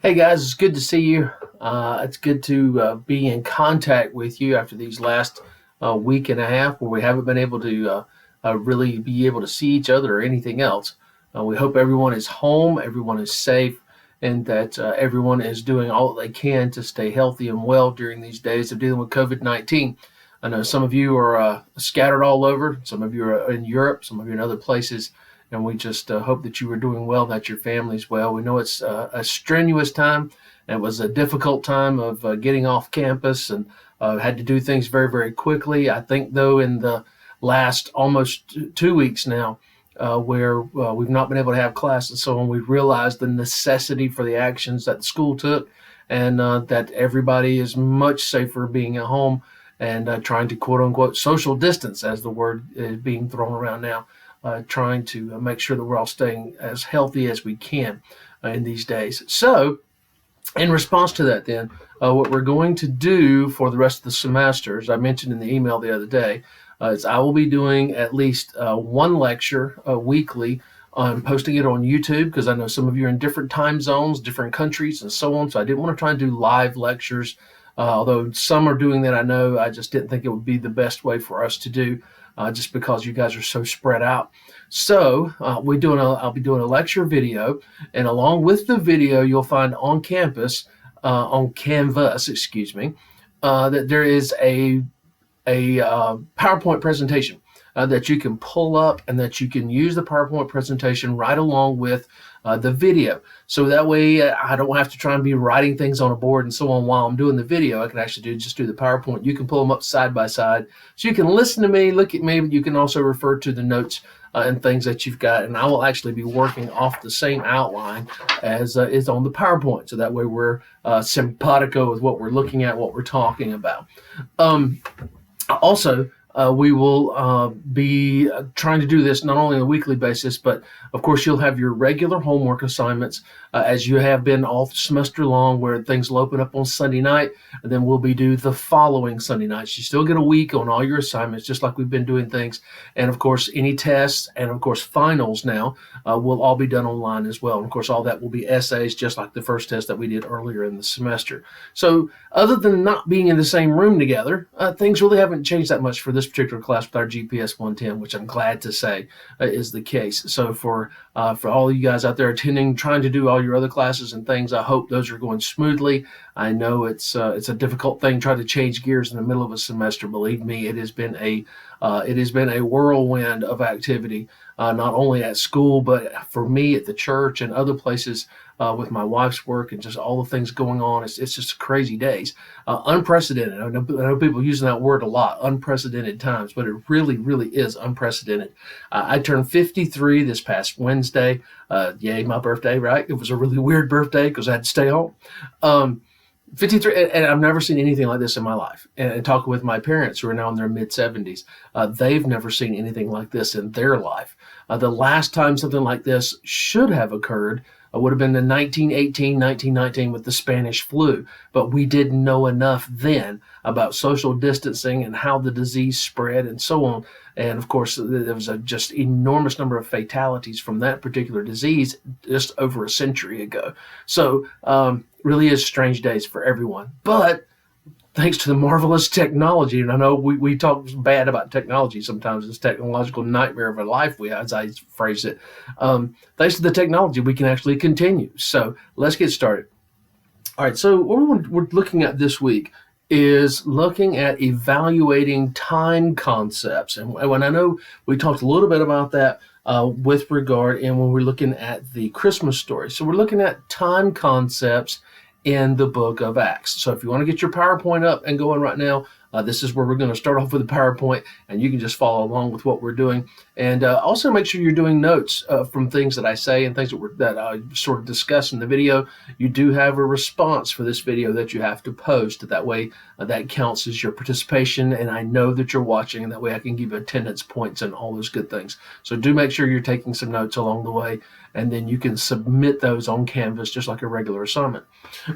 Hey guys, it's good to see you. It's good to be in contact with you after these last week and a half where we haven't been able to really be able to see each other or anything else. We hope everyone is home, everyone is safe, and that everyone is doing all they can to stay healthy and well during these days of dealing with COVID-19. I know some of you are scattered all over, some of you are in Europe, some of you in other places, and we just hope that you are doing well, that your family's well. We know it's a strenuous time. It was a difficult time of getting off campus and had to do things very, very quickly. I think, though, in the last almost 2 weeks now, where we've not been able to have class and so on, we've realized the necessity for the actions that the school took, and that everybody is much safer being at home and trying to quote unquote social distance, as the word is being thrown around now. Trying to make sure that we're all staying as healthy as we can in these days. So, in response to that, then, what we're going to do for the rest of the semester, as I mentioned in the email the other day, is I will be doing at least one lecture weekly. I'm posting it on YouTube because I know some of you are in different time zones, different countries, and so on. So I didn't want to try and do live lectures. Although some are doing that, I know. I just didn't think it would be the best way for us to do. Just because you guys are so spread out. So I'll be doing a lecture video, and along with the video, you'll find on campus, on Canvas, that there is a PowerPoint presentation that you can pull up and that you can use the PowerPoint presentation right along with the video. So that way I don't have to try and be writing things on a board and so on while I'm doing the video. I can actually just do the PowerPoint. You can pull them up side by side. So you can listen to me, look at me, but you can also refer to the notes and things that you've got. And I will actually be working off the same outline as is on the PowerPoint. So that way we're simpatico with what we're looking at, what we're talking about. Also, we will be trying to do this not only on a weekly basis, but of course you'll have your regular homework assignments as you have been all semester long, where things will open up on Sunday night, and then we'll be due the following Sunday nights. You still get a week on all your assignments, just like we've been doing things. And of course, any tests and of course finals now will all be done online as well. And of course, all that will be essays, just like the first test that we did earlier in the semester. So other than not being in the same room together, things really haven't changed that much for this particular class with our GPS 110, which I'm glad to say is the case. So for all you guys out there attending, trying to do all your other classes and things, I hope those are going smoothly. I know it's a difficult thing trying to change gears in the middle of a semester. Believe me, it has been a whirlwind of activity, not only at school, but for me at the church and other places with my wife's work and just all the things going on. It's just crazy days, unprecedented. I know people using that word a lot, unprecedented times, but it really, really is unprecedented. I turned 53 this past Wednesday. Yay, my birthday, right? It was a really weird birthday because I had to stay home. 53, and I've never seen anything like this in my life. And talking with my parents, who are now in their mid-70s, they've never seen anything like this in their life. The last time something like this should have occurred would have been in 1918, 1919 with the Spanish flu. But we didn't know enough then about social distancing and how the disease spread and so on. And of course, there was a just enormous number of fatalities from that particular disease just over a century ago. So really is strange days for everyone. But thanks to the marvelous technology, and I know we talk bad about technology sometimes, this technological nightmare of a life, as I phrase it. Thanks to the technology, we can actually continue. So let's get started. All right, so what we're looking at this week is looking at evaluating time concepts. And when I know we talked a little bit about that with regard, and when we're looking at the Christmas story. So we're looking at time concepts in the book of Acts. So if you want to get your PowerPoint up and going right now, this is where we're going to start off with the PowerPoint, and you can just follow along with what we're doing. And also make sure you're doing notes from things that I say and things that I sort of discuss in the video. You do have a response for this video that you have to post. That way, that counts as your participation, and I know that you're watching, and that way I can give you attendance points and all those good things. So do make sure you're taking some notes along the way, and then you can submit those on Canvas just like a regular assignment.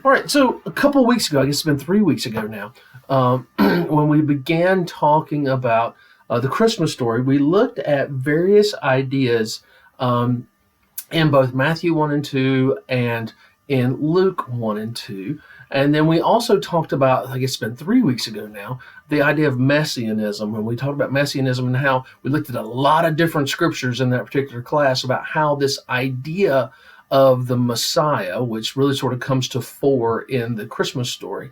All right, so a couple of weeks ago, I guess it's been 3 weeks ago now, when we began talking about the Christmas story, we looked at various ideas in both Matthew 1 and 2 and in Luke 1 and 2. And then we also talked about, I guess it's been 3 weeks ago now, the idea of messianism. When we talked about messianism and how we looked at a lot of different scriptures in that particular class about how this idea of the Messiah, which really sort of comes to fore in the Christmas story,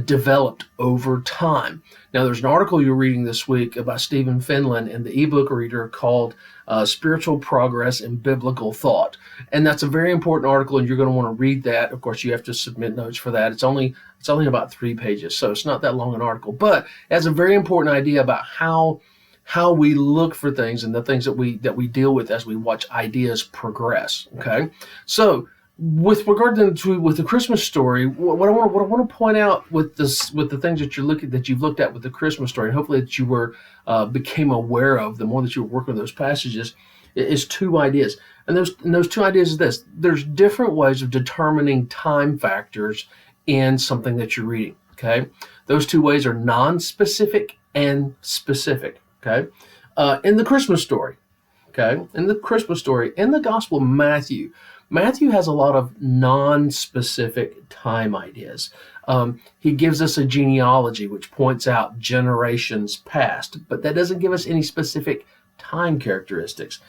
developed over time. Now, there's an article you're reading this week about Stephen Finlan in the ebook reader called Spiritual Progress in Biblical Thought. And that's a very important article, and you're going to want to read that. Of course, you have to submit notes for that. It's only about 3 pages, so it's not that long an article. But it has a very important idea about how we look for things and the things that we deal with as we watch ideas progress. Okay, so with regard to with the Christmas story, what I want to point out with the things that you've looked at with the Christmas story, and hopefully that you became aware of the more that you were working with those passages, is 2 ideas. And those 2 ideas is this: there's different ways of determining time factors in something that you're reading. Okay, those 2 ways are non-specific and specific. Okay, in the Christmas story, in the Gospel of Matthew has a lot of non-specific time ideas. He gives us a genealogy which points out generations past, but that doesn't give us any specific time characteristics.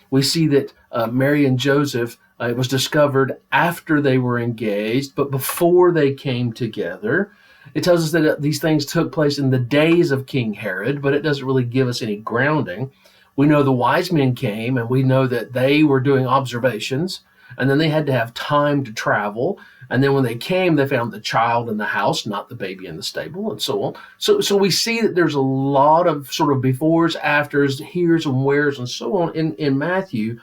We see that Mary and Joseph, it was discovered after they were engaged, but before they came together. It tells us that these things took place in the days of King Herod, but it doesn't really give us any grounding. We know the wise men came, and we know that they were doing observations, and then they had to have time to travel. And then when they came, they found the child in the house, not the baby in the stable, and so on. So we see that there's a lot of sort of befores, afters, heres, and wheres, and so on in Matthew.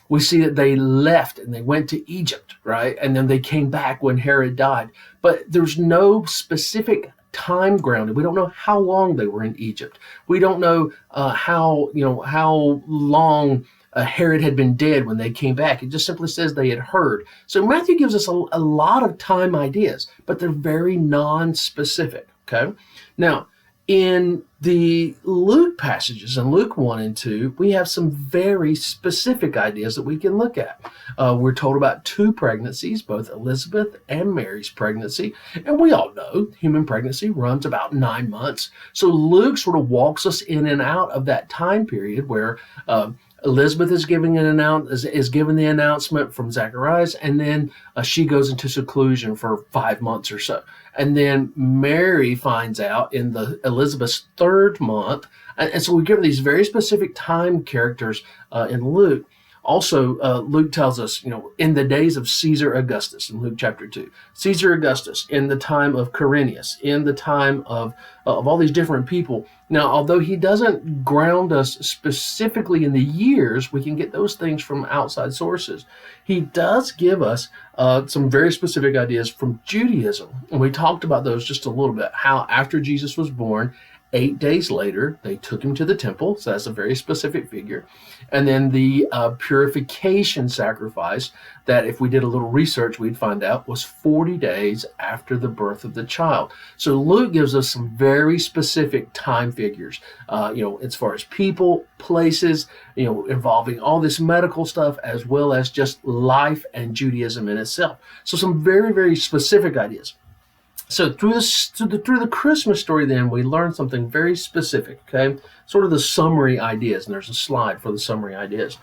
We see that they left and they went to Egypt, right? And then they came back when Herod died. But there's no specific time grounded. We don't know how long they were in Egypt. We don't know how long Herod had been dead when they came back. It just simply says they had heard. So Matthew gives us a lot of time ideas, but they're very non-specific. Okay. Now, in the Luke passages, in Luke 1 and 2, we have some very specific ideas that we can look at. We're told about 2 pregnancies, both Elizabeth and Mary's pregnancy. And we all know human pregnancy runs about 9 months. So Luke sort of walks us in and out of that time period where Elizabeth is given the announcement from Zacharias, and then she goes into seclusion for 5 months or so. And then Mary finds out in Elizabeth's 3rd month. And so we give these very specific time characters in Luke. Also, Luke tells us, in the days of Caesar Augustus, in Luke chapter 2, Caesar Augustus, in the time of Quirinius, in the time of all these different people. Now, although he doesn't ground us specifically in the years, we can get those things from outside sources. He does give us some very specific ideas from Judaism. And we talked about those just a little bit, how after Jesus was born, 8 days later, they took him to the temple. So that's a very specific figure. And then the purification sacrifice that, if we did a little research, we'd find out was 40 days after the birth of the child. So Luke gives us some very specific time figures, as far as people, places, involving all this medical stuff, as well as just life and Judaism in itself. So some very, very specific ideas. So through the Christmas story, then, we learn something very specific, okay? Sort of the summary ideas, and there's a slide for the summary ideas.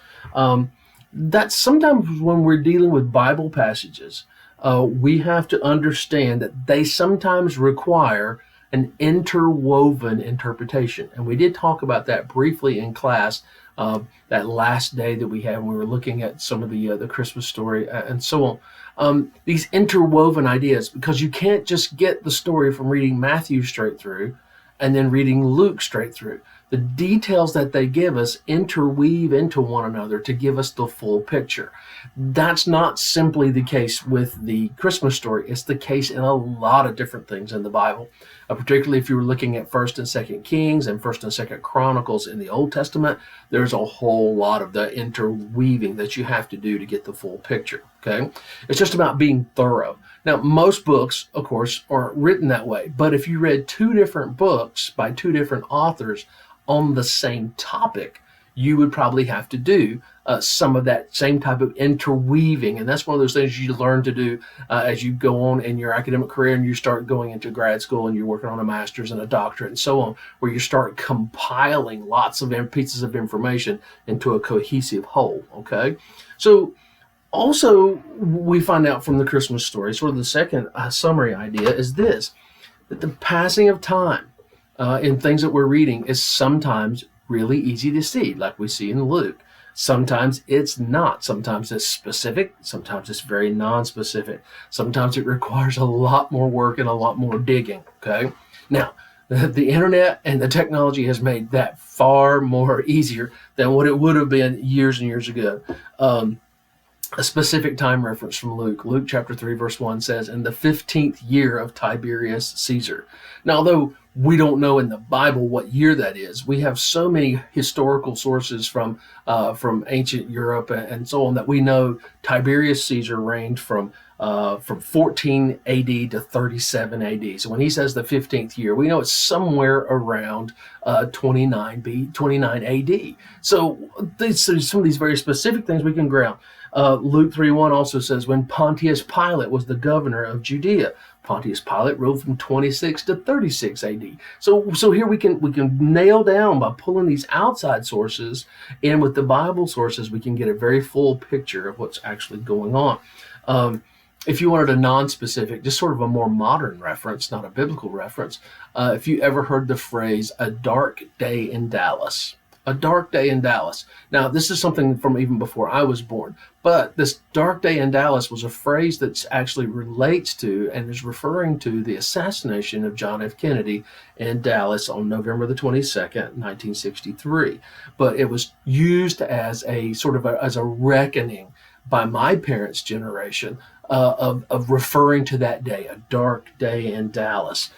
That sometimes when we're dealing with Bible passages, we have to understand that they sometimes require an interwoven interpretation. And we did talk about that briefly in class, that last day that we had when we were looking at some of the Christmas story and so on. These interwoven ideas, because you can't just get the story from reading Matthew straight through and then reading Luke straight through. The details that they give us interweave into one another to give us the full picture. That's not simply the case with the Christmas story. It's the case in a lot of different things in the Bible, particularly if you were looking at 1st and 2nd Kings and 1st and 2nd Chronicles in the Old Testament. There's a whole lot of the interweaving that you have to do to get the full picture. Okay, it's just about being thorough. Now, most books, of course, aren't written that way. But if you read 2 different books by 2 different authors on the same topic, you would probably have to do some of that same type of interweaving. And that's one of those things you learn to do as you go on in your academic career and you start going into grad school and you're working on a master's and a doctorate and so on, where you start compiling lots of pieces of information into a cohesive whole, okay? So also, we find out from the Christmas story, sort of the second summary idea is this, that the passing of time in things that we're reading is sometimes really easy to see, like we see in Luke. Sometimes it's not. Sometimes it's specific. Sometimes it's very non-specific. Sometimes it requires a lot more work and a lot more digging, okay? Now, the internet and the technology has made that far more easier than what it would have been years and years ago. A specific time reference from Luke. Luke chapter 3, verse 1 says, in the 15th year of Tiberius Caesar. Now, although we don't know in the Bible what year that is, we have so many historical sources from ancient Europe and so on that we know Tiberius Caesar reigned from 14 AD to 37 AD. So when he says the 15th year, we know it's somewhere around 29 AD. So some of these very specific things we can ground. Luke 3:1 also says, when Pontius Pilate was the governor of Judea. Pontius Pilate ruled from 26 to 36 AD. So here we can nail down by pulling these outside sources, and with the Bible sources, we can get a very full picture of what's actually going on. If you wanted a non-specific, just sort of a more modern reference, not a biblical reference, if you ever heard the phrase, a dark day in Dallas. A dark day in Dallas. Now, this is something from even before I was born, but this dark day in Dallas was a phrase that actually relates to and is referring to the assassination of John F. Kennedy in Dallas on November the 22nd, 1963. But it was used as a sort of as a reckoning by my parents' generation of referring to that day, a dark day in Dallas.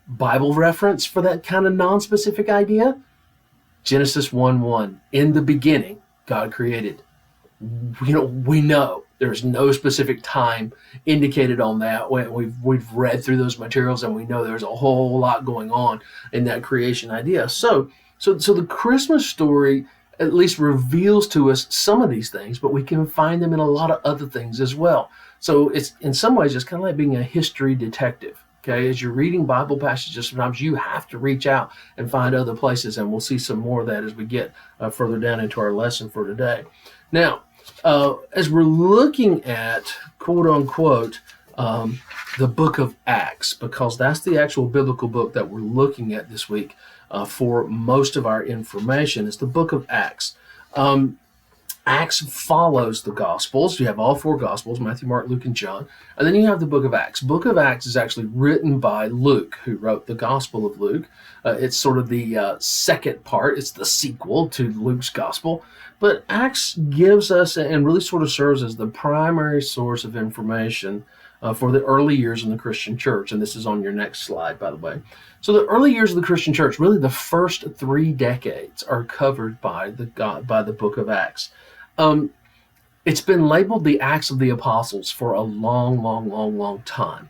Bible reference for that kind of non-specific idea? Genesis 1:1, in the beginning, God created. We know there's no specific time indicated on that. We've read through those materials and we know there's a whole lot going on in that creation idea. So the Christmas story at least reveals to us some of these things, but we can find them in a lot of other things as well. So it's in some ways it's kind of like being a history detective. Okay, as you're reading Bible passages, sometimes you have to reach out and find other places, and we'll see some more of that as we get further down into our lesson for today. Now, as we're looking at, quote unquote, the book of Acts, because that's the actual biblical book that we're looking at this week for most of our information, is the book of Acts. Acts follows the Gospels. You have all four Gospels, Matthew, Mark, Luke, and John. And then you have the book of Acts. Book of Acts is actually written by Luke, who wrote the Gospel of Luke. It's sort of the second part. It's the sequel to Luke's Gospel. But Acts gives us and really sort of serves as the primary source of information for the early years in the Christian church. And this is on your next slide, by the way. So the early years of the Christian church, really the first 3 decades, are covered by the book of Acts. It's been labeled the Acts of the Apostles for a long time.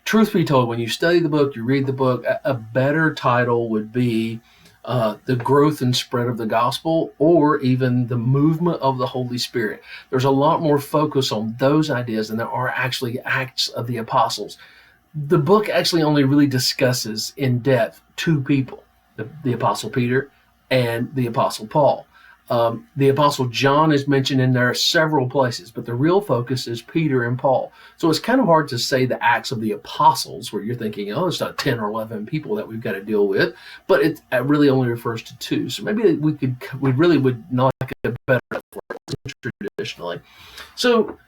Truth be told, when you study the book, you read the book, a better title would be the growth and spread of the gospel, or even the movement of the Holy Spirit. There's a lot more focus on those ideas than there are actually Acts of the Apostles. The book actually only really discusses in depth 2 people, the Apostle Peter and the Apostle Paul. The Apostle John is mentioned in there several places, but the real focus is Peter and Paul. So it's kind of hard to say the Acts of the Apostles, where you're thinking, oh, it's not 10 or 11 people that we've got to deal with, but it really only refers to 2. So maybe we really would not like a better word traditionally. So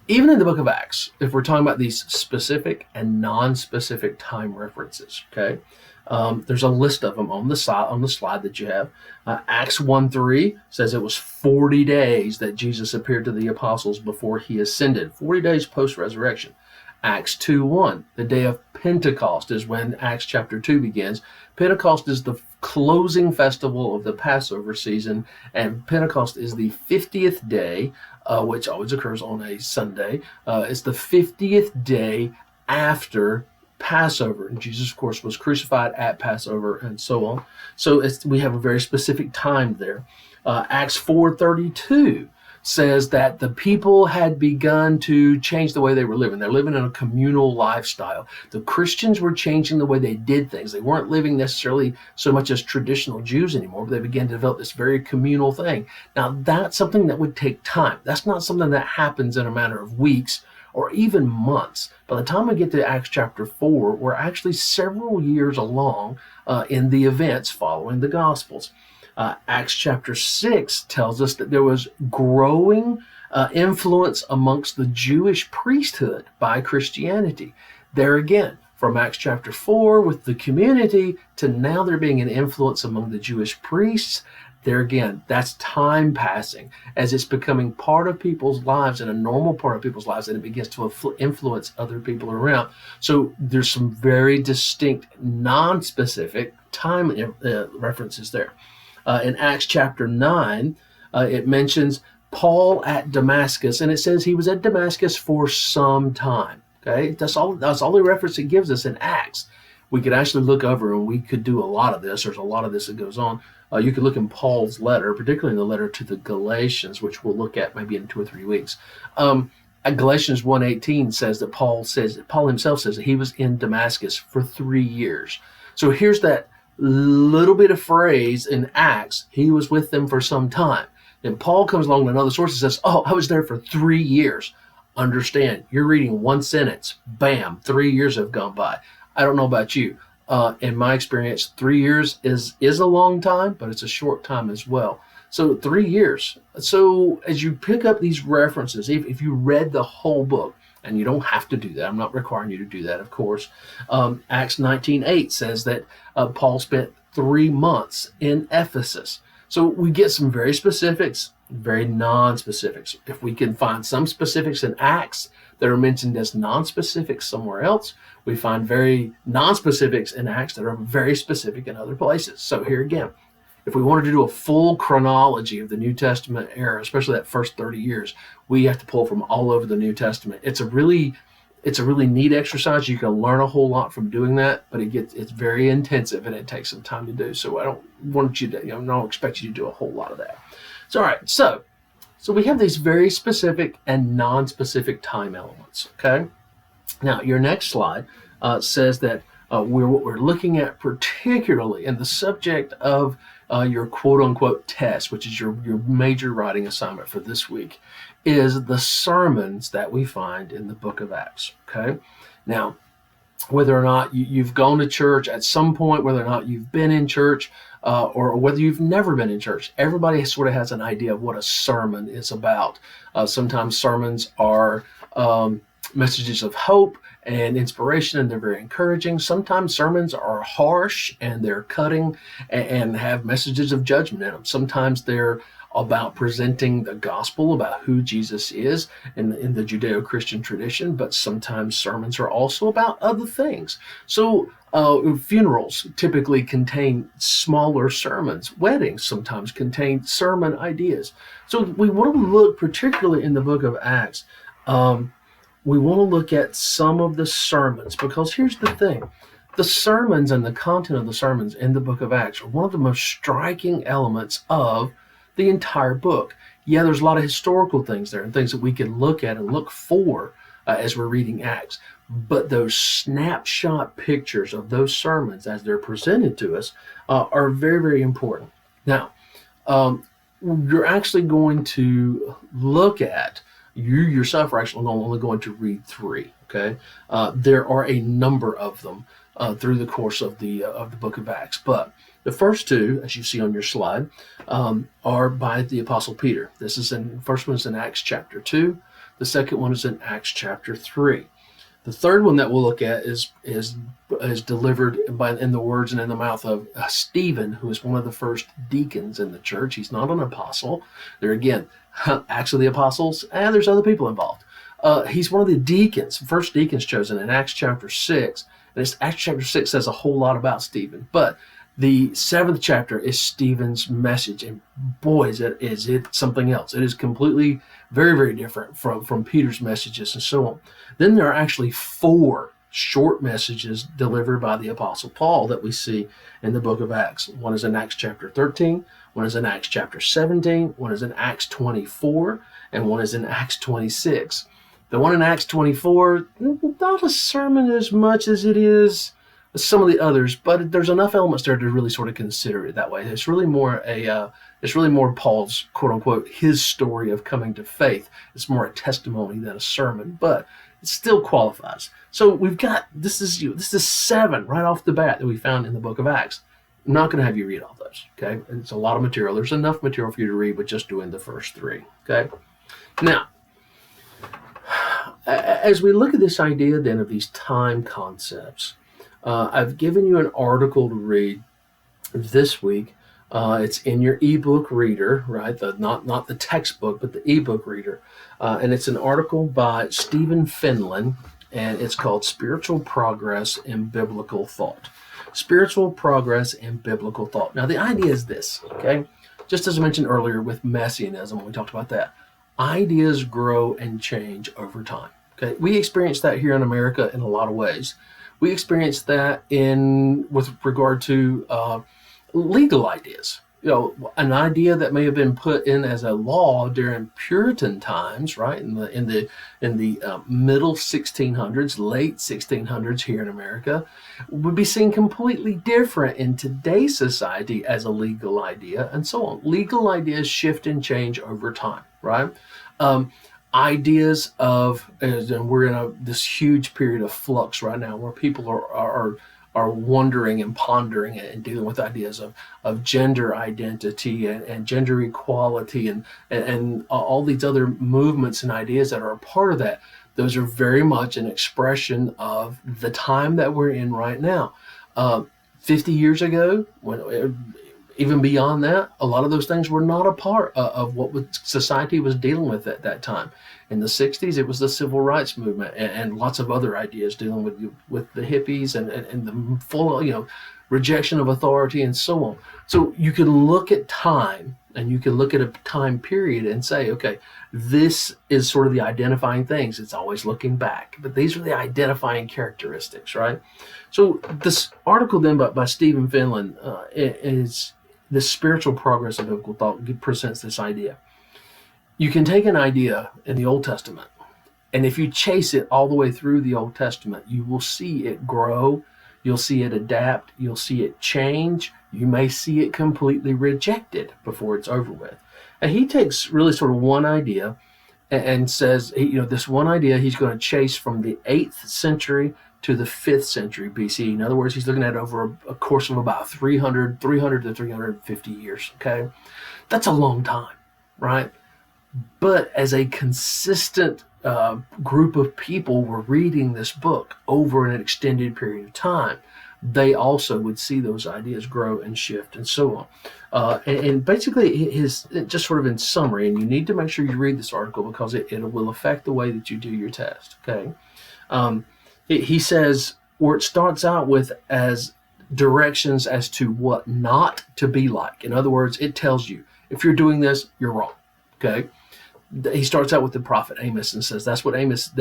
even in the book of Acts, if we're talking about these specific and non-specific time references, okay, there's a list of them on the slide that you have. Acts 1:3 says it was 40 days that Jesus appeared to the apostles before he ascended, 40 days post-resurrection. Acts 2:1, the day of Pentecost is when Acts chapter 2 begins. Pentecost is the closing festival of the Passover season, and Pentecost is the 50th day, which always occurs on a Sunday. It's the 50th day after Passover, and Jesus, of course, was crucified at Passover, and so on. So we have a very specific time there. Acts 4:32 says that the people had begun to change the way they were living. They're living in a communal lifestyle. The Christians were changing the way they did things. They weren't living necessarily so much as traditional Jews anymore, but they began to develop this very communal thing. Now, that's something that would take time. That's not something that happens in a matter of weeks or even months. By the time we get to Acts chapter 4, we're actually several years along in the events following the Gospels. Acts chapter 6 tells us that there was growing influence amongst the Jewish priesthood by Christianity. There again, from Acts chapter 4 with the community to now there being an influence among the Jewish priests. There again, that's time passing as it's becoming part of people's lives and a normal part of people's lives, and it begins to influence other people around. So there's some very distinct, non-specific time references there. In Acts chapter 9, it mentions Paul at Damascus, and it says he was at Damascus for some time. Okay, that's all the reference it gives us in Acts. We could actually look over, and we could do a lot of this. There's a lot of this that goes on. You could look in Paul's letter, particularly in the letter to the Galatians, which we'll look at maybe in 2 or 3 weeks. Galatians 1:18 says that Paul himself says that he was in Damascus for 3 years. So here's that little bit of phrase in Acts, he was with them for some time. Then Paul comes along with another source and says, I was there for 3 years. Understand, you're reading one sentence, bam, 3 years have gone by. I don't know about you. In my experience, 3 years is a long time, but it's a short time as well. So 3 years. So as you pick up these references, if you read the whole book, and you don't have to do that. I'm not requiring you to do that, of course. Acts 19:8 says that Paul spent 3 months in Ephesus. So we get some very specifics, very non-specifics. If we can find some specifics in Acts that are mentioned as non-specifics somewhere else, we find very non-specifics in Acts that are very specific in other places. So here again, if we wanted to do a full chronology of the New Testament era, especially that first 30 years, we have to pull from all over the New Testament. It's a really neat exercise. You can learn a whole lot from doing that, but it's very intensive and it takes some time to do. So I don't want you to, I don't expect you to do a whole lot of that. So all right, so we have these very specific and non-specific time elements. Okay. Now your next slide says that what we're looking at particularly in the subject of your quote-unquote test, which is your major writing assignment for this week, is the sermons that we find in the book of Acts. Okay, now whether or not you've gone to church at some point, whether or not you've been in church, or whether you've never been in church, everybody sort of has an idea of what a sermon is about. Sometimes sermons are messages of hope and inspiration, and they're very encouraging. Sometimes sermons are harsh and they're cutting and have messages of judgment in them. Sometimes they're about presenting the gospel about who Jesus is in the Judeo-Christian tradition, but sometimes sermons are also about other things. So funerals typically contain smaller sermons. Weddings sometimes contain sermon ideas. So we want to look particularly in the book of Acts. We want to look at some of the sermons, because here's the thing. The sermons and the content of the sermons in the book of Acts are one of the most striking elements of the entire book. Yeah, there's a lot of historical things there and things that we can look at and look for as we're reading Acts. But those snapshot pictures of those sermons as they're presented to us are very, very important. Now, you're actually going to look at, you yourself are actually only going to read 3, okay? There are a number of them through the course of the book of Acts. But the first 2, as you see on your slide, are by the Apostle Peter. First one is in Acts chapter 2. The second one is in Acts chapter 3. The third one that we'll look at is delivered in the words and in the mouth of Stephen, who is one of the first deacons in the church. He's not an apostle. There again, Acts of the Apostles, and there's other people involved. He's one of the deacons, first deacons chosen in Acts chapter 6. And Acts chapter 6 says a whole lot about Stephen. But the 7th chapter is Stephen's message. And boy, is it something else. It is completely very, very different from Peter's messages and so on. Then there are actually 4 short messages delivered by the Apostle Paul that we see in the book of Acts. One is in Acts chapter 13, one is in Acts chapter 17, one is in Acts 24, and one is in Acts 26. The one in Acts 24, not a sermon as much as it is some of the others, but there's enough elements there to really sort of consider it that way. It's really more Paul's quote unquote his story of coming to faith. It's more a testimony than a sermon, but it still qualifies. So we've got this is 7 right off the bat that we found in the book of Acts. I'm not going to have you read all those. Okay, it's a lot of material. There's enough material for you to read, but just doing the first 3. Okay, now as we look at this idea then of these time concepts. I've given you an article to read this week. It's in your ebook reader, right? Not the textbook, but the ebook reader. And it's an article by Stephen Finlan, and it's called Spiritual Progress in Biblical Thought. Spiritual Progress in Biblical Thought. Now, the idea is this, okay? Just as I mentioned earlier with Messianism, we talked about that. Ideas grow and change over time, okay? We experience that here in America in a lot of ways. We experience that with regard to legal ideas. You know, an idea that may have been put in as a law during Puritan times, right, in the middle 1600s, late 1600s here in America, would be seen completely different in today's society as a legal idea, and so on. Legal ideas shift and change over time, right? Ideas of, and we're in this huge period of flux right now where people are wondering and pondering and dealing with ideas of gender identity and gender equality and all these other movements and ideas that are a part of that. Those are very much an expression of the time that we're in right now. 50 years ago, even beyond that, a lot of those things were not a part of what society was dealing with at that time. In the 60s, it was the civil rights movement and lots of other ideas dealing with the hippies and the full, rejection of authority and so on. So you can look at time and you can look at a time period and say, okay, this is sort of the identifying things. It's always looking back, but these are the identifying characteristics, right? So this article then by Stephen Finlan is the spiritual progress of biblical thought presents this idea. You can take an idea in the Old Testament, and if you chase it all the way through the Old Testament, you will see it grow, you'll see it adapt, you'll see it change, you may see it completely rejected before it's over with. And he takes really sort of one idea and says, this one idea he's going to chase from the 8th century to the 5th century BC. In other words, he's looking at over a course of about 300 to 350 years, okay? That's a long time, right? But as a consistent group of people were reading this book over an extended period of time, they also would see those ideas grow and shift and so on. And basically, just sort of in summary, and you need to make sure you read this article because it will affect the way that you do your test, okay? He says, where it starts out with as directions as to what not to be like. In other words, it tells you, if you're doing this, you're wrong, okay? He starts out with the prophet Amos and says, that's where Amos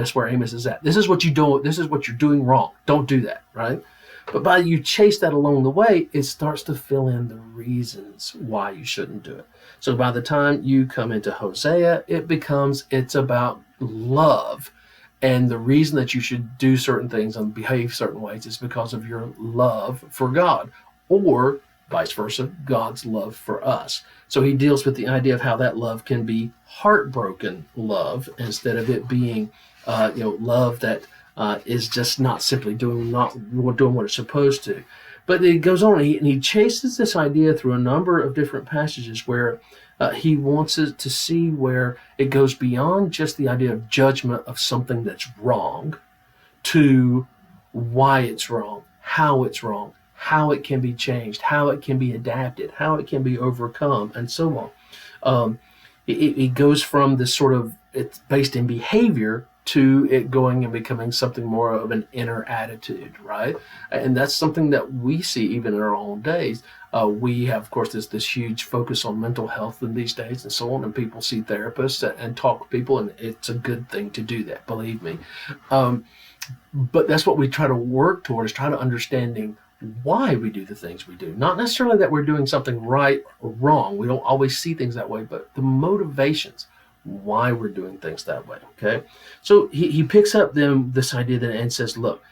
is at. This is what you do. This is what you're doing wrong. Don't do that, right? But by you chase that along the way, it starts to fill in the reasons why you shouldn't do it. So by the time you come into Hosea, it's about love. And the reason that you should do certain things and behave certain ways is because of your love for God, or vice versa, God's love for us. So he deals with the idea of how that love can be heartbroken love instead of it being, love that is just not simply doing what it's supposed to. But it goes on, and he chases this idea through a number of different passages where he wants it to see where it goes beyond just the idea of judgment of something that's wrong to why it's wrong, how it's wrong, how it can be changed, how it can be adapted, how it can be overcome, and so on. It goes from this sort of, it's based in behavior to it going and becoming something more of an inner attitude, right? And that's something that we see even in our own days. We have, of course, this huge focus on mental health in these days and so on, and people see therapists and talk with people, and it's a good thing to do that, believe me. But that's what we try to work toward, is try to understanding why we do the things we do. Not necessarily that we're doing something right or wrong. We don't always see things that way, but the motivations, why we're doing things that way. Okay. So he picks up this idea then and says, look,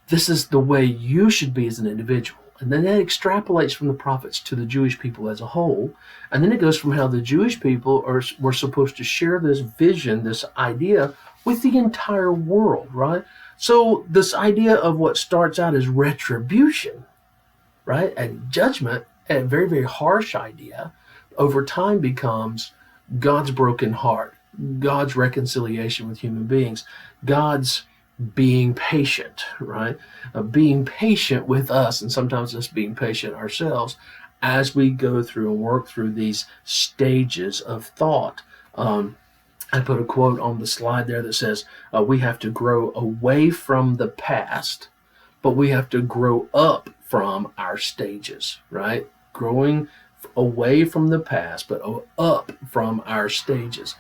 this is the way you should be as an individual. And then that extrapolates from the prophets to the Jewish people as a whole. And then it goes from how the Jewish people were supposed to share this vision, this idea with the entire world, right? So this idea of what starts out as retribution, right, and judgment, a very, very harsh idea, over time becomes God's broken heart, God's reconciliation with human beings, God's being patient, right? Being patient with us, and sometimes us being patient ourselves as we go through and work through these stages of thought. I put a quote on the slide there that says, we have to grow away from the past, but we have to grow up from our stages, right? Growing away from the past, but up from our stages.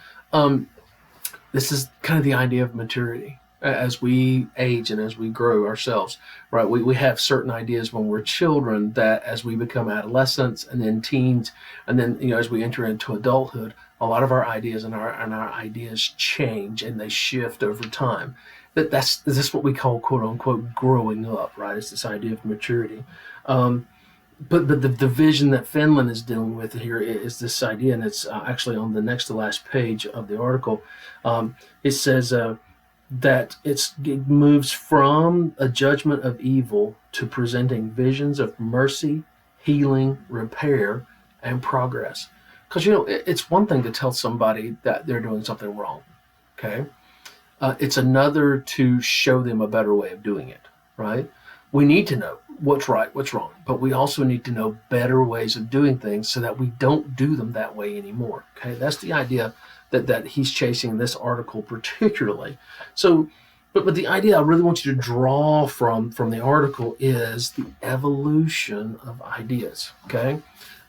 This is kind of the idea of maturity. As we age and as we grow ourselves, right? We have certain ideas when we're children that as we become adolescents and then teens, and then, as we enter into adulthood, a lot of our ideas and our ideas change and they shift over time. That's what we call, quote unquote, growing up, right? It's this idea of maturity. But the vision that Finlan is dealing with here is this idea, and it's actually on the next to last page of the article. It says that it moves from a judgment of evil to presenting visions of mercy, healing, repair, and progress. Because, it's one thing to tell somebody that they're doing something wrong, okay? It's another to show them a better way of doing it, right? We need to know what's right, what's wrong, but we also need to know better ways of doing things so that we don't do them that way anymore, okay? That's the idea that he's chasing in this article particularly. So, but the idea I really want you to draw from the article is the evolution of ideas, okay?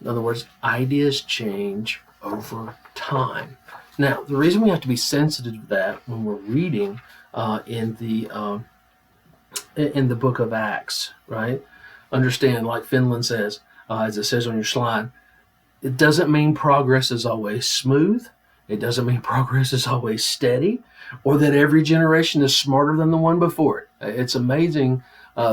In other words, ideas change over time. Now, the reason we have to be sensitive to that when we're reading in the book of Acts, right? Understand, like Finlan says, as it says on your slide, it doesn't mean progress is always smooth. It doesn't mean progress is always steady, or that every generation is smarter than the one before it. It's amazing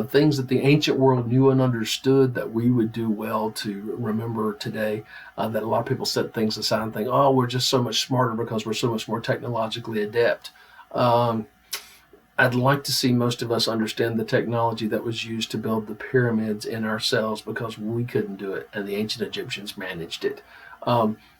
things that the ancient world knew and understood that we would do well to remember today, that a lot of people set things aside and think, oh, we're just so much smarter because we're so much more technologically adept. I'd like to see most of us understand the technology that was used to build the pyramids in ourselves, because we couldn't do it, and the ancient Egyptians managed it.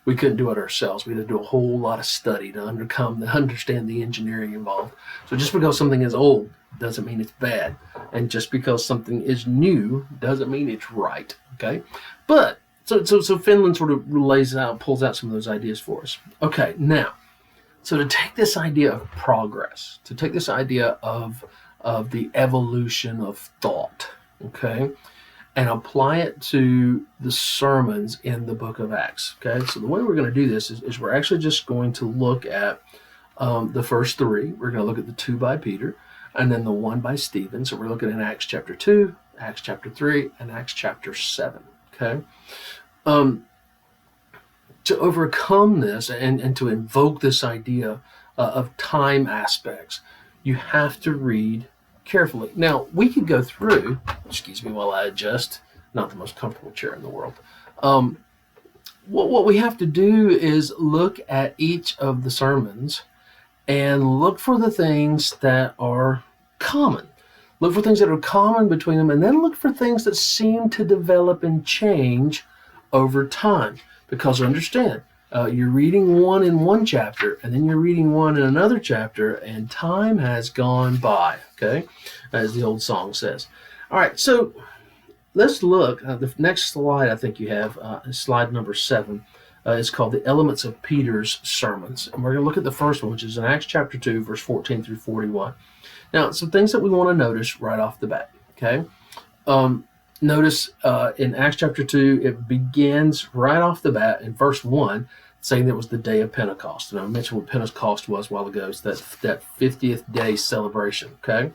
We couldn't do it ourselves. We had to do a whole lot of study to understand the engineering involved. So just because something is old doesn't mean it's bad. And just because something is new doesn't mean it's right, okay? But, so Finlan sort of pulls out some of those ideas for us. Okay, now, so to take this idea of progress, to take this idea of the evolution of thought, okay, and apply it to the sermons in the book of Acts, okay? So the way we're going to do this is we're actually just going to look at the first three. We're going to look at the 2 by Peter, and then the 1 by Stephen. So we're looking at Acts chapter 2, Acts chapter 3, and Acts chapter 7, okay? To overcome this and to invoke this idea of time aspects, you have to read carefully. Now, we could go through, excuse me while I adjust, not the most comfortable chair in the world. What we have to do is look at each of the sermons and look for the things that are common. Look for things that are common between them, and then look for things that seem to develop and change over time. Because understand, you're reading one in one chapter, and then you're reading one in another chapter, and time has gone by, okay? As the old song says. All right, so let's look. The next slide I think you have, slide number 7, is called The Elements of Peter's Sermons. And we're going to look at the first one, which is in Acts chapter 2, verse 14 through 41. Now, some things that we want to notice right off the bat, okay? Notice in Acts chapter 2, it begins right off the bat in verse 1. It saying that it was the day of Pentecost. And I mentioned what Pentecost was a while ago. It's that 50th day celebration, okay?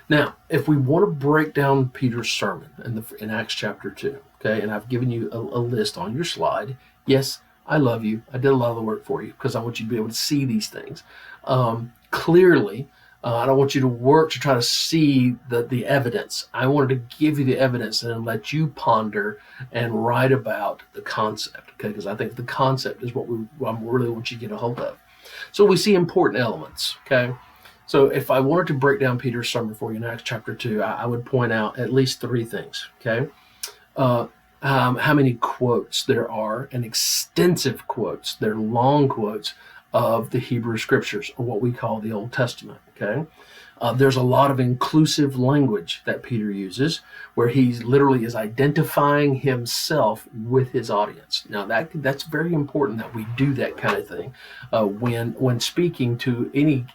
Now, if we want to break down Peter's sermon in Acts chapter 2, okay, and I've given you a list on your slide. Yes, I love you. I did a lot of the work for you because I want you to be able to see these things. Clearly, I don't want you to work to try to see the evidence. I wanted to give you the evidence and then let you ponder and write about the concept, okay? Because I think the concept is what I really want you to get a hold of. So we see important elements, okay? So if I wanted to break down Peter's sermon for you in Acts chapter 2, I would point out at least 3 things, okay? How many quotes there are, and extensive quotes, they're long quotes of the Hebrew Scriptures, or what we call the Old Testament, okay? There's a lot of inclusive language that Peter uses, where he literally is identifying himself with his audience. Now that's very important that we do that kind of thing when speaking to any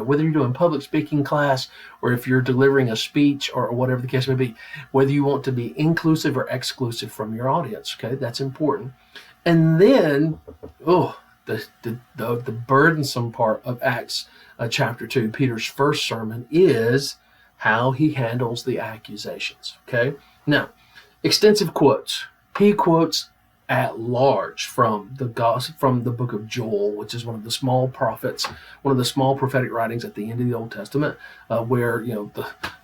whether you're doing public speaking class or if you're delivering a speech or whatever the case may be, whether you want to be inclusive or exclusive from your audience. Okay, that's important. And then, the burdensome part of Acts chapter 2, Peter's first sermon, is how he handles the accusations. Okay, now extensive quotes. He quotes at large from the book of Joel, which is one of the small prophets, one of the small prophetic writings at the end of the Old Testament, where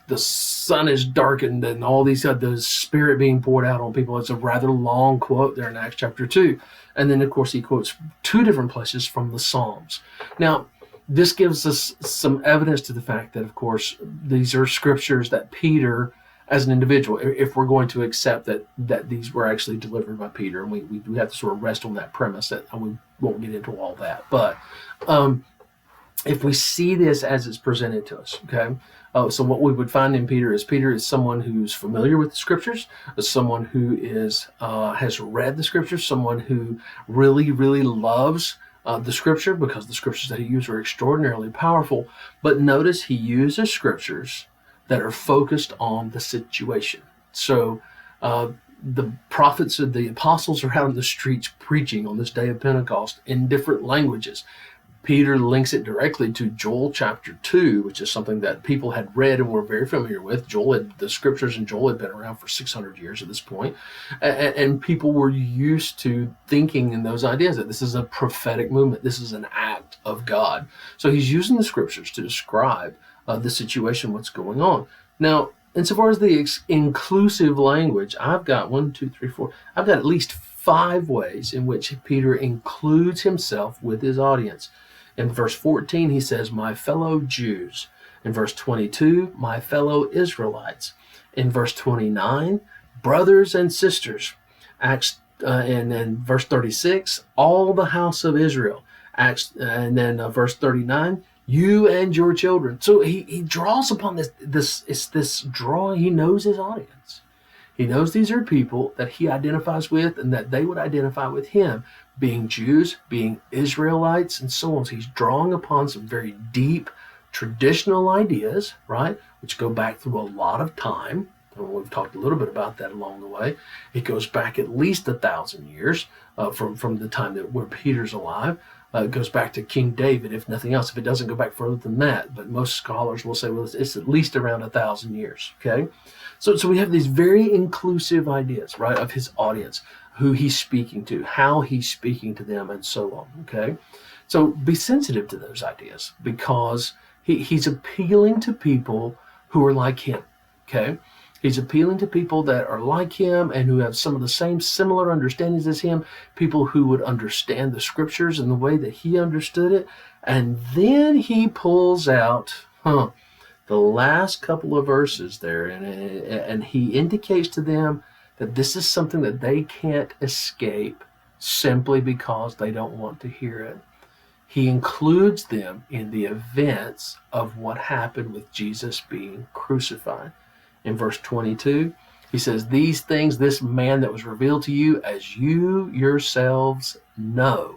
the sun is darkened and all these the Spirit being poured out on people. It's a rather long quote there in Acts chapter 2. And then, of course, he quotes 2 different places from the Psalms. Now, this gives us some evidence to the fact that, of course, these are scriptures that Peter, as an individual, if we're going to accept that these were actually delivered by Peter, and we do have to sort of rest on that premise, that we won't get into all that. But if we see this as it's presented to us, okay, so what we would find in Peter is someone who's familiar with the Scriptures, someone who has read the Scriptures, someone who really, really loves the Scripture, because the Scriptures that he used are extraordinarily powerful. But notice he uses Scriptures that are focused on the situation. So the prophets and the apostles are out in the streets preaching on this day of Pentecost in different languages. Peter links it directly to Joel chapter 2, which is something that people had read and were very familiar with. The Scriptures in Joel had been around for 600 years at this point, and people were used to thinking in those ideas that this is a prophetic movement, this is an act of God. So he's using the Scriptures to describe the situation, what's going on. Now, insofar as the inclusive language, I've got I've got at least 5 ways in which Peter includes himself with his audience. In verse 14, he says, "My fellow Jews." In verse 22, "My fellow Israelites." In verse 29, "Brothers and sisters." And then verse 36, "All the house of Israel." And then verse 39, "You and your children." So he draws upon this draw. He knows his audience. He knows these are people that he identifies with and that they would identify with him, being Jews, being Israelites, and so on. So he's drawing upon some very deep traditional ideas, right, which go back through a lot of time. And we've talked a little bit about that along the way. It goes back at least 1,000 years from the time where Peter's alive. It goes back to King David, if nothing else, if it doesn't go back further than that. But most scholars will say, well, it's at least around 1,000 years, okay? So we have these very inclusive ideas, right, of his audience, who he's speaking to, how he's speaking to them, and so on, okay? So be sensitive to those ideas, because he's appealing to people who are like him, okay? He's appealing to people that are like him and who have some of the same similar understandings as him, people who would understand the Scriptures in the way that he understood it. And then he pulls out the last couple of verses there, and he indicates to them that this is something that they can't escape simply because they don't want to hear it. He includes them in the events of what happened with Jesus being crucified. In verse 22, he says, "These things, this man that was revealed to you, as you yourselves know."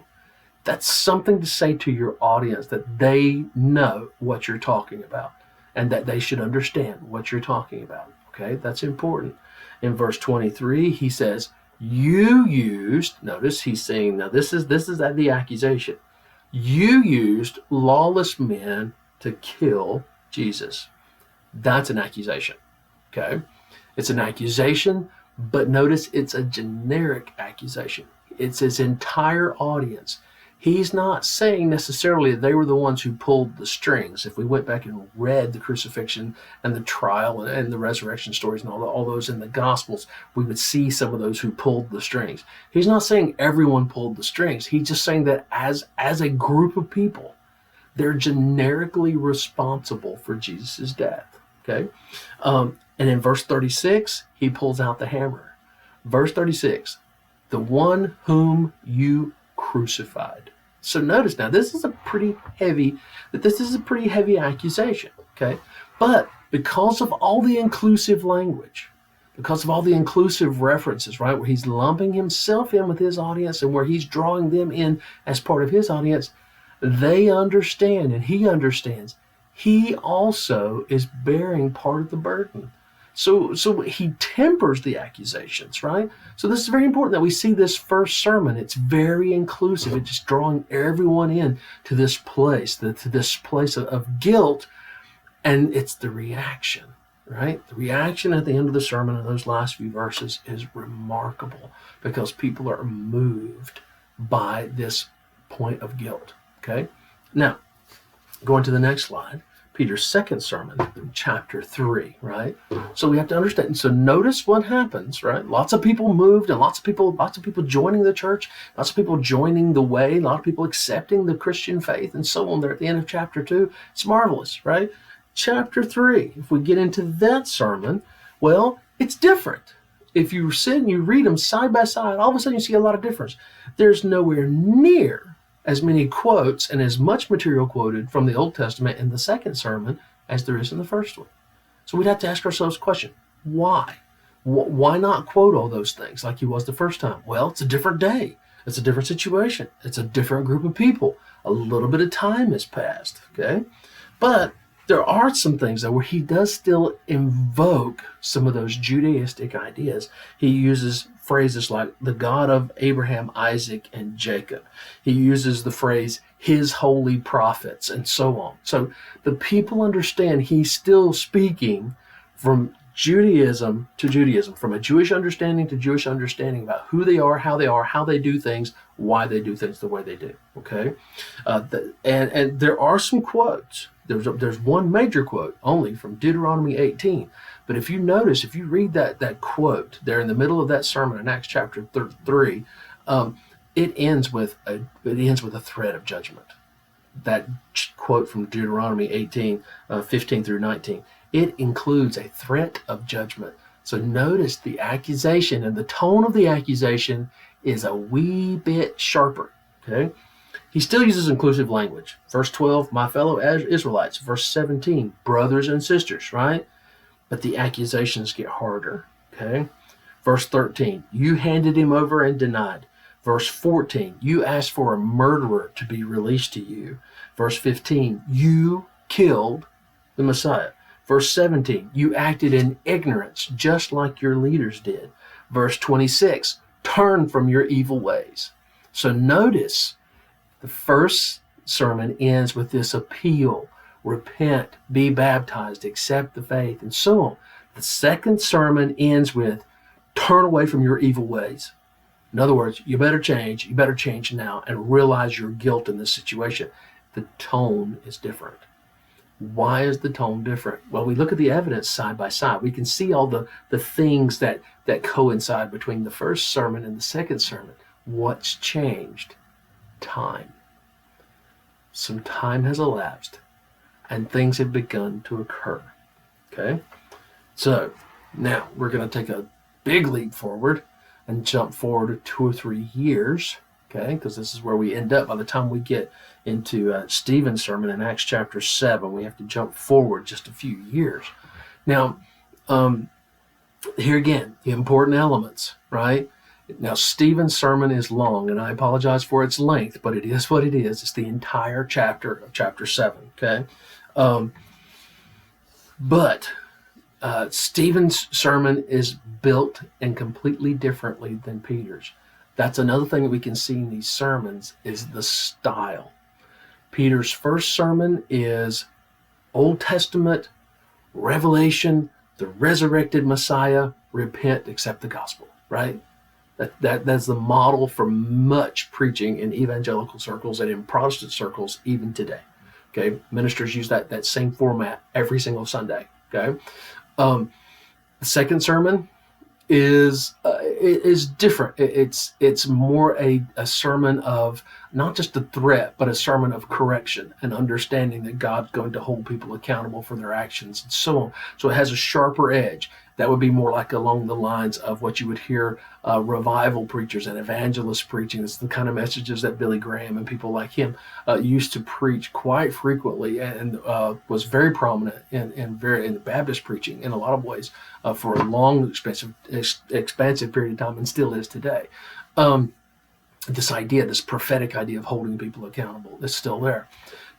That's something to say to your audience, that they know what you're talking about and that they should understand what you're talking about. Okay, that's important. In verse 23, he says, You used, notice he's saying, now this is the accusation. You used lawless men to kill Jesus. That's an accusation. Okay? It's an accusation, but notice it's a generic accusation. It's his entire audience. He's not saying necessarily they were the ones who pulled the strings. If we went back and read the crucifixion and the trial and the resurrection stories and all those in the Gospels, we would see some of those who pulled the strings. He's not saying everyone pulled the strings. He's just saying that as a group of people, they're generically responsible for Jesus' death. Okay? And in verse 36, he pulls out the hammer. Verse 36, the one whom you crucified. So notice now, this is a pretty heavy accusation, okay? But because of all the inclusive language, because of all the inclusive references, right, where he's lumping himself in with his audience and where he's drawing them in as part of his audience, they understand and he understands. He also is bearing part of the burden. So he tempers the accusations, right? So this is very important that we see this first sermon. It's very inclusive. It's just drawing everyone in to this place, to this place of guilt. And it's the reaction, right? The reaction at the end of the sermon in those last few verses is remarkable because people are moved by this point of guilt, okay? Now, going to the next slide. Peter's second sermon, chapter 3, right? So we have to understand. So notice what happens, right? Lots of people moved and lots of people joining the church, lots of people joining the way, a lot of people accepting the Christian faith and so on there at the end of chapter 2. It's marvelous, right? Chapter 3, if we get into that sermon, well, it's different. If you sit and you read them side by side, all of a sudden you see a lot of difference. There's nowhere near as many quotes and as much material quoted from the Old Testament in the second sermon as there is in the first one. So we'd have to ask ourselves the question, why? Why not quote all those things like he was the first time? Well, it's a different day. It's a different situation. It's a different group of people. A little bit of time has passed, okay? But there are some things though where he does still invoke some of those Judaistic ideas. He uses phrases like the God of Abraham, Isaac, and Jacob. He uses the phrase his holy prophets and so on. So the people understand he's still speaking from Judaism to Judaism, from a Jewish understanding to Jewish understanding about who they are, how they do things, why they do things the way they do. Okay, and there are some quotes. There's one major quote only from Deuteronomy 18. But if you notice, if you read that quote there in the middle of that sermon in Acts chapter 3, it ends with a threat of judgment. That quote from Deuteronomy 18, 15 through 19. It includes a threat of judgment. So notice the accusation and the tone of the accusation is a wee bit sharper. Okay, he still uses inclusive language. Verse 12, my fellow Israelites. Verse 17, brothers and sisters. Right. But the accusations get harder, okay? Verse 13, you handed him over and denied. Verse 14, you asked for a murderer to be released to you. Verse 15, you killed the Messiah. Verse 17, you acted in ignorance just like your leaders did. Verse 26, turn from your evil ways. So notice the first sermon ends with this appeal. Repent, be baptized, accept the faith, and so on. The second sermon ends with, turn away from your evil ways. In other words, you better change now and realize your guilt in this situation. The tone is different. Why is the tone different? Well, we look at the evidence side by side. We can see all the things that coincide between the first sermon and the second sermon. What's changed? Time. Some time has elapsed. And things have begun to occur, okay? So now we're going to take a big leap forward and jump forward 2 or 3 years, okay? Because this is where we end up by the time we get into Stephen's sermon in Acts chapter 7. We have to jump forward just a few years. Now, here again, the important elements, right? Now, Stephen's sermon is long, and I apologize for its length, but it is what it is. It's the entire chapter of chapter 7, okay? But Stephen's sermon is built and completely differently than Peter's. That's another thing that we can see in these sermons is the style. Peter's first sermon is Old Testament, Revelation, the resurrected Messiah, repent, accept the gospel, right? That's the model for much preaching in evangelical circles and in Protestant circles even today. Okay, ministers use that same format every single Sunday. Okay, the second sermon is different. It's more a sermon of not just a threat, but a sermon of correction and understanding that God's going to hold people accountable for their actions and so on. So it has a sharper edge. That would be more like along the lines of what you would hear revival preachers and evangelists preaching. It's the kind of messages that Billy Graham and people like him used to preach quite frequently, and was very prominent in the Baptist preaching in a lot of ways for a long, expansive period of time, and still is today. This prophetic idea of holding people accountable is still there.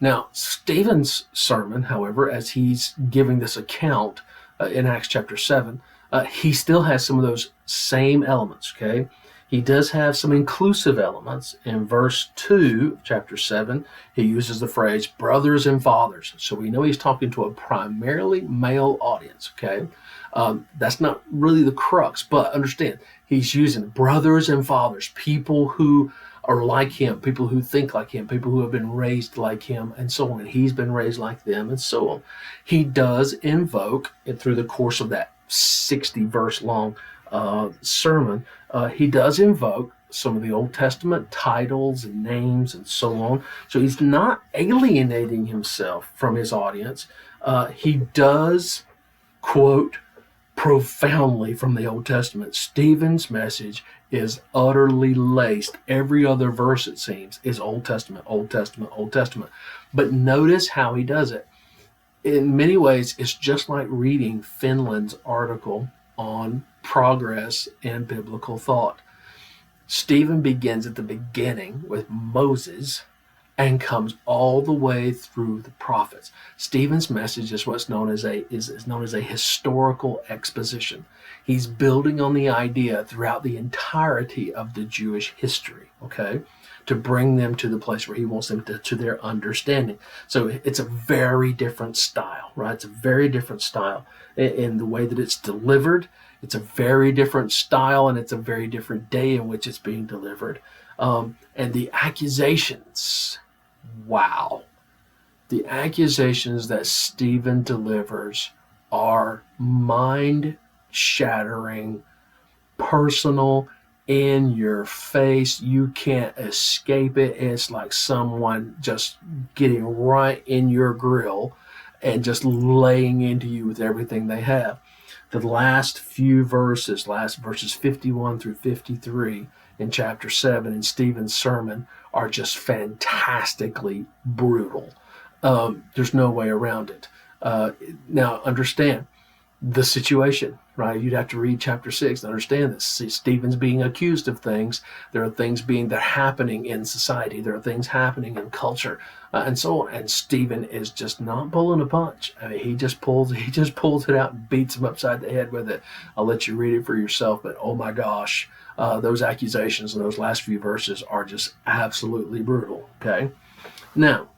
Now, Stephen's sermon, however, as he's giving this account in Acts chapter 7, he still has some of those same elements, okay? He does have some inclusive elements. In verse 2 of chapter 7, he uses the phrase brothers and fathers. So we know he's talking to a primarily male audience, okay? That's not really the crux, but understand, he's using brothers and fathers, people who are like him, people who think like him, people who have been raised like him, and so on. And he's been raised like them, and so on. He does invoke, through the course of that 60-verse long sermon, he does invoke some of the Old Testament titles and names and so on. So he's not alienating himself from his audience. He does quote profoundly from the Old Testament. Stephen's message is utterly laced. Every other verse, it seems, is Old Testament, Old Testament, Old Testament. But notice how he does it. In many ways, it's just like reading Finlan's article on progress in biblical thought. Stephen begins at the beginning with Moses and comes all the way through the prophets. Stephen's message is what's known as a historical exposition. He's building on the idea throughout the entirety of the Jewish history, okay, to bring them to the place where he wants them to their understanding. So it's a very different style, right? It's a very different style in the way that it's delivered. It's a very different style, and it's a very different day in which it's being delivered. And the accusations, wow. The accusations that Stephen delivers are mind-shattering, personal, in your face. You can't escape it. It's like someone just getting right in your grill and just laying into you with everything they have. The last few verses, verses 51 through 53 in chapter 7 in Stephen's sermon are just fantastically brutal. There's no way around it. Now, understand the situation, right? You'd have to read chapter 6 to understand this. See, Stephen's being accused of things. There are things that are happening in society. There are things happening in culture, and so on. And Stephen is just not pulling a punch. I mean, he just pulls it out and beats him upside the head with it. I'll let you read it for yourself, but oh my gosh, those accusations in those last few verses are just absolutely brutal. Okay, now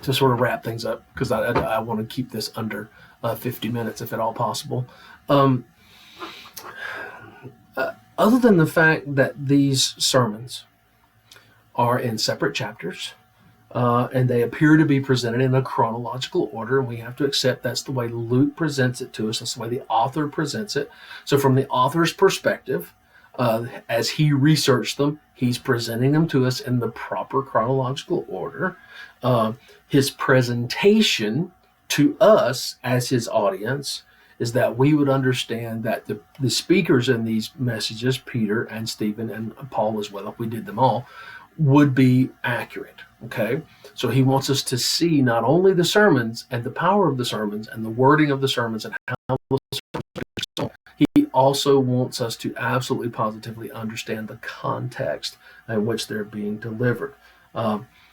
to sort of wrap things up, because I want to keep this under 50 minutes if at all possible. Other than the fact that these sermons are in separate chapters, and they appear to be presented in a chronological order, and we have to accept that's the way Luke presents it to us. That's the way the author presents it. So from the author's perspective, as he researched them, he's presenting them to us in the proper chronological order. His presentation to us as his audience is that we would understand that the speakers in these messages, Peter and Stephen and Paul as well, if we did them all, would be accurate. Okay, so he wants us to see not only the sermons and the power of the sermons and the wording of the sermons and how the sermons are. He also wants us to absolutely positively understand the context in which they're being delivered.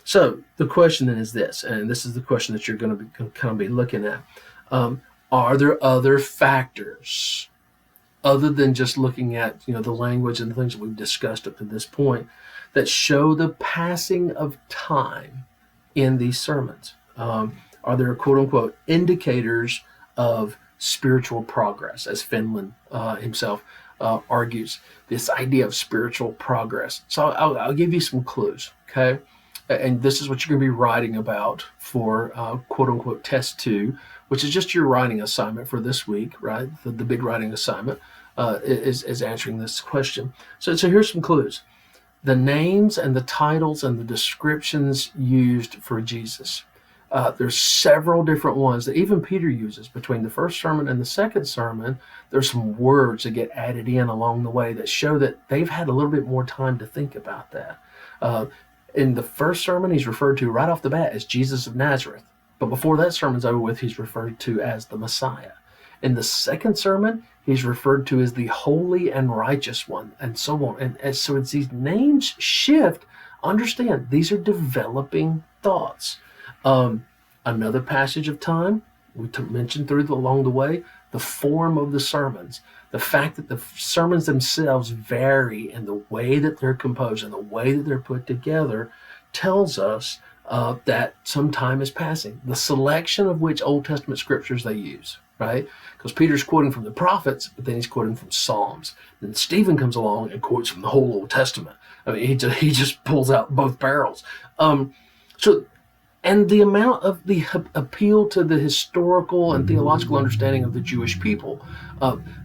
So the question then is this, and this is the question that you're going to be looking at. Are there other factors other than just looking at the language and the things that we've discussed up to this point that show the passing of time in these sermons? Are there quote unquote indicators of spiritual progress, as Finlan himself argues, this idea of spiritual progress? So I'll give you some clues, okay? And this is what you're going to be writing about for quote unquote test 2, which is just your writing assignment for this week, right? The big writing assignment is answering this question. So here's some clues. The names and the titles and the descriptions used for Jesus. There's several different ones that even Peter uses between the first sermon and the second sermon. There's some words that get added in along the way that show that they've had a little bit more time to think about that. In the first sermon, he's referred to right off the bat as Jesus of Nazareth. But before that sermon's over with, he's referred to as the Messiah. In the second sermon, he's referred to as the Holy and Righteous One, and so on. And so as these names shift, understand these are developing thoughts. Another passage of time, we mentioned along the way, the form of the sermons. The fact that the sermons themselves vary in the way that they're composed and the way that they're put together tells us that some time is passing. The selection of which Old Testament scriptures they use, right? Because Peter's quoting from the prophets, but then he's quoting from Psalms. Then Stephen comes along and quotes from the whole Old Testament. I mean, he just pulls out both barrels. And the amount of the appeal to the historical and theological understanding of the Jewish people.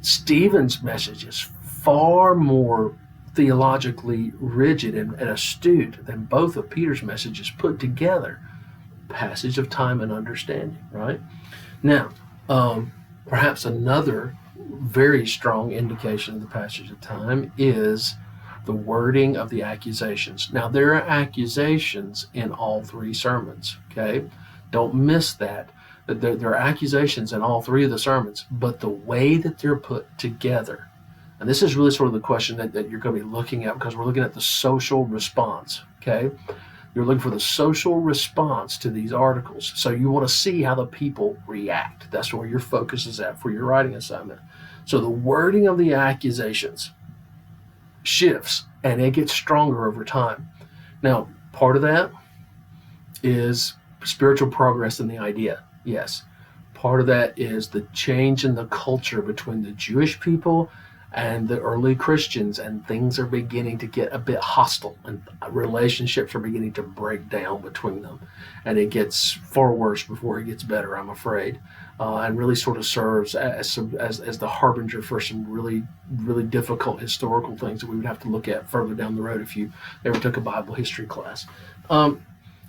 Stephen's message is far more theologically rigid and astute than both of Peter's messages put together. Passage of time and understanding, right? Now, perhaps another very strong indication of the passage of time is the wording of the accusations. Now, there are accusations in all 3 sermons, okay? Don't miss that. There are accusations in all 3 of the sermons, but the way that they're put together, and this is really sort of the question that you're going to be looking at, because we're looking at the social response, okay? You're looking for the social response to these articles. So you want to see how the people react. That's where your focus is at for your writing assignment. So the wording of the accusations shifts, and it gets stronger over time. Now, part of that is spiritual progress in the idea. Yes. Part of that is the change in the culture between the Jewish people and the early Christians, and things are beginning to get a bit hostile, and relationships are beginning to break down between them. And it gets far worse before it gets better, I'm afraid. And really sort of serves as the harbinger for some really, really difficult historical things that we would have to look at further down the road if you ever took a Bible history class.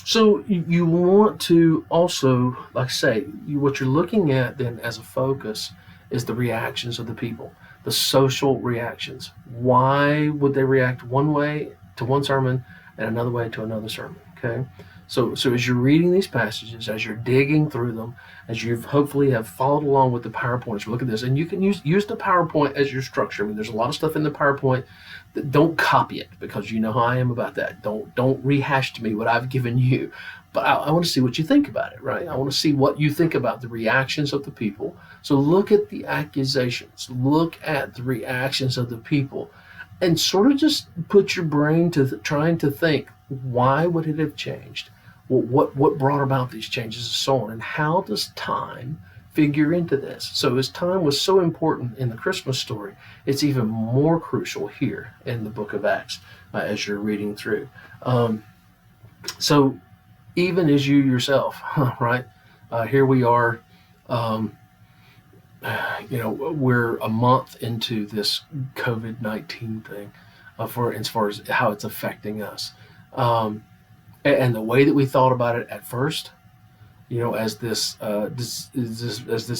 So you want to also, like I say, what you're looking at then as a focus is the reactions of the people, the social reactions. Why would they react one way to one sermon and another way to another sermon, okay? So as you're reading these passages, as you're digging through them, as you've hopefully have followed along with the PowerPoint, as you look at this, and you can use the PowerPoint as your structure. I mean, there's a lot of stuff in the PowerPoint. Don't copy it, because you know how I am about that. Don't rehash to me what I've given you. But I want to see what you think about it, right? I want to see what you think about the reactions of the people. So look at the accusations. Look at the reactions of the people. And sort of just put your brain to trying to think, why would it have changed? What brought about these changes and so on? And how does time figure into this? So as time was so important in the Christmas story, it's even more crucial here in the book of Acts as you're reading through. So even as you yourself, right? Here we are, we're a month into this COVID-19 thing as far as how it's affecting us. And the way that we thought about it at first, as this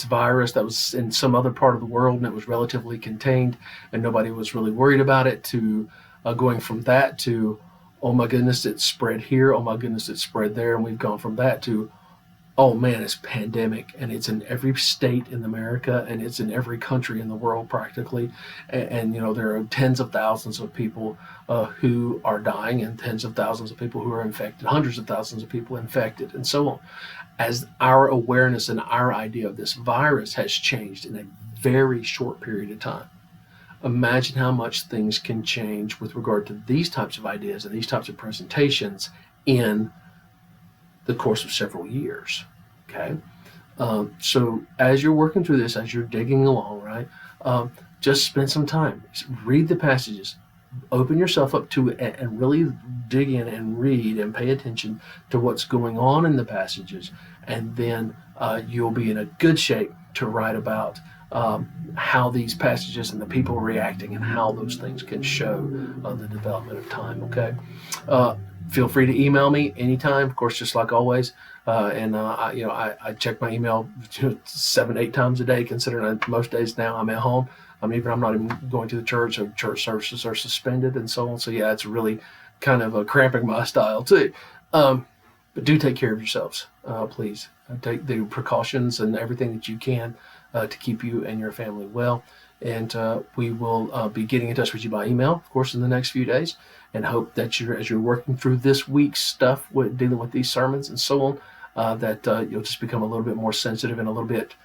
virus that was in some other part of the world and it was relatively contained and nobody was really worried about it, to going from that to, oh my goodness, it spread here, oh my goodness, it spread there, and we've gone from that to, Oh man, it's pandemic, and it's in every state in America, and it's in every country in the world practically. And there are tens of thousands of people who are dying, and tens of thousands of people who are infected, hundreds of thousands of people infected, and so on. As our awareness and our idea of this virus has changed in a very short period of time, imagine how much things can change with regard to these types of ideas and these types of presentations in the course of several years. Okay, so as you're working through this, as you're digging along, right, just spend some time, read the passages, open yourself up to it, and really dig in and read and pay attention to what's going on in the passages, and then you'll be in a good shape to write about how these passages and the people reacting and how those things can show the development of time. Okay. Feel free to email me anytime, of course, just like always. I check my email 7-8 times a day, considering most days now I'm at home. I'm not even going to the church, or church services are suspended and so on. So yeah, it's really kind of cramping my style too. But do take care of yourselves, please. Take the precautions and everything that you can to keep you and your family well. And we will be getting in touch with you by email, of course, in the next few days, and hope that as you're working through this week's stuff dealing with these sermons and so on, that you'll just become a little bit more sensitive and a little bit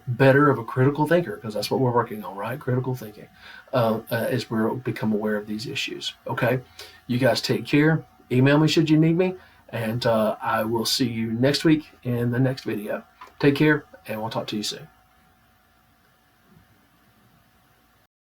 better of a critical thinker, because that's what we're working on, right? Critical thinking, as we become aware of these issues. Okay, you guys take care. Email me should you need me, and I will see you next week in the next video. Take care, and we'll talk to you soon.